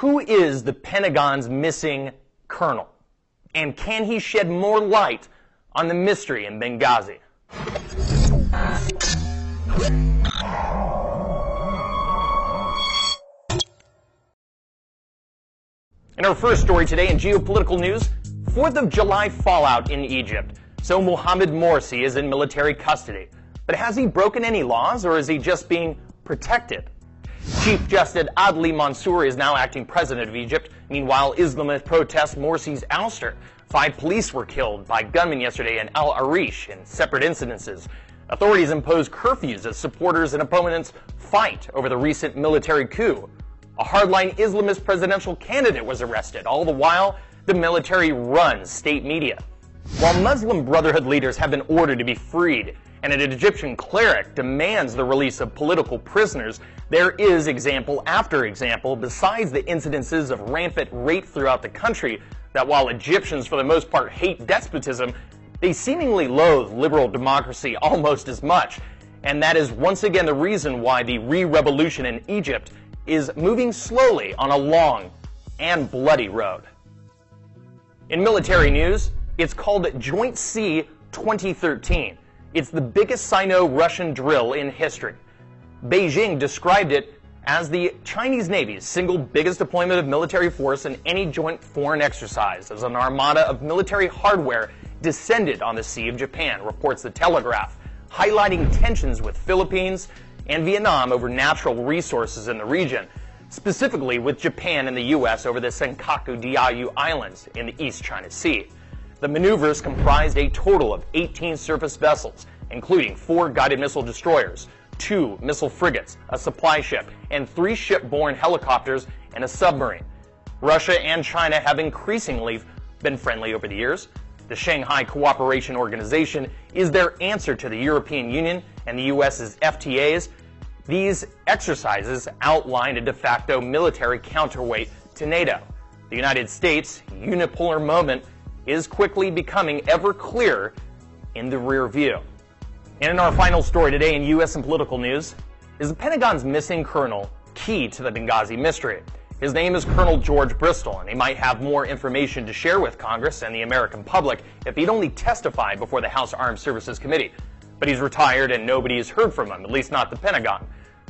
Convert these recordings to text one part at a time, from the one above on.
Who is the Pentagon's missing colonel? And can he shed more light on the mystery in Benghazi? In our first story today in geopolitical news, 4th of July fallout in Egypt. So Mohamed Morsi is in military custody. But has he broken any laws, or is he just being protected? Chief Justice Adli Mansour is now acting president of Egypt. Meanwhile, Islamists protest Morsi's ouster. 5 police were killed by gunmen yesterday in Al Arish in separate incidences. Authorities impose curfews as supporters and opponents fight over the recent military coup. A hardline Islamist presidential candidate was arrested. All the while, the military runs state media. While Muslim Brotherhood leaders have been ordered to be freed, and an Egyptian cleric demands the release of political prisoners, there is example after example, besides the incidences of rampant rape throughout the country, that while Egyptians for the most part hate despotism, they seemingly loathe liberal democracy almost as much. And that is once again the reason why the re-revolution in Egypt is moving slowly on a long and bloody road. In military news, it's called Joint Sea 2013. It's the biggest Sino-Russian drill in history. Beijing described it as the Chinese Navy's single biggest deployment of military force in any joint foreign exercise, as an armada of military hardware descended on the Sea of Japan, reports The Telegraph, highlighting tensions with Philippines and Vietnam over natural resources in the region, specifically with Japan and the U.S. over the Senkaku Diaoyu Islands in the East China Sea. The maneuvers comprised a total of 18 surface vessels, including 4 guided missile destroyers, 2 missile frigates, a supply ship, and 3 ship-borne helicopters and a submarine. Russia and China have increasingly been friendly over the years. The Shanghai Cooperation Organization is their answer to the European Union and the U.S.'s FTAs. These exercises outline a de facto military counterweight to NATO. The United States' unipolar moment is quickly becoming ever clearer in the rear view. And in our final story today in U.S. and political news, is the Pentagon's missing colonel key to the Benghazi mystery? His name is Colonel George Bristol, and he might have more information to share with Congress and the American public if he'd only testified before the House Armed Services Committee. But he's retired and nobody has heard from him, at least not the Pentagon.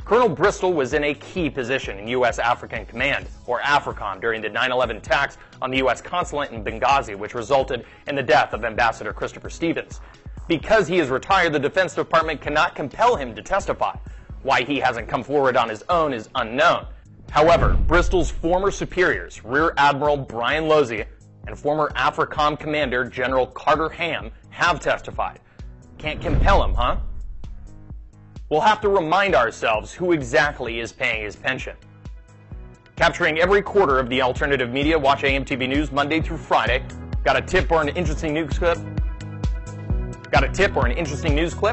Colonel Bristol was in a key position in U.S. African Command, or AFRICOM, during the 9/11 attacks on the U.S. consulate in Benghazi, which resulted in the death of Ambassador Christopher Stevens. Because he is retired, the Defense Department cannot compel him to testify. Why he hasn't come forward on his own is unknown. However, Bristol's former superiors, Rear Admiral Brian Losey and former AFRICOM Commander General Carter Ham, have testified. Can't compel him, huh? We'll have to remind ourselves who exactly is paying his pension. Capturing every quarter of the alternative media, watch AMTV News Monday through Friday. Got a tip or an interesting news clip?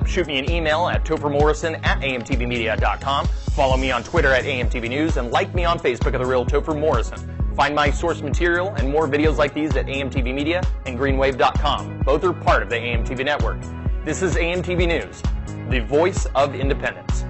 Shoot me an email at tophermorrison@amtvmedia.com. Follow me on Twitter at AMTV News and like me on Facebook at The Real Topher Morrison. Find my source material and more videos like these at AMTV Media and greenwave.com. Both are part of the AMTV network. This is AMTV News, the voice of independence.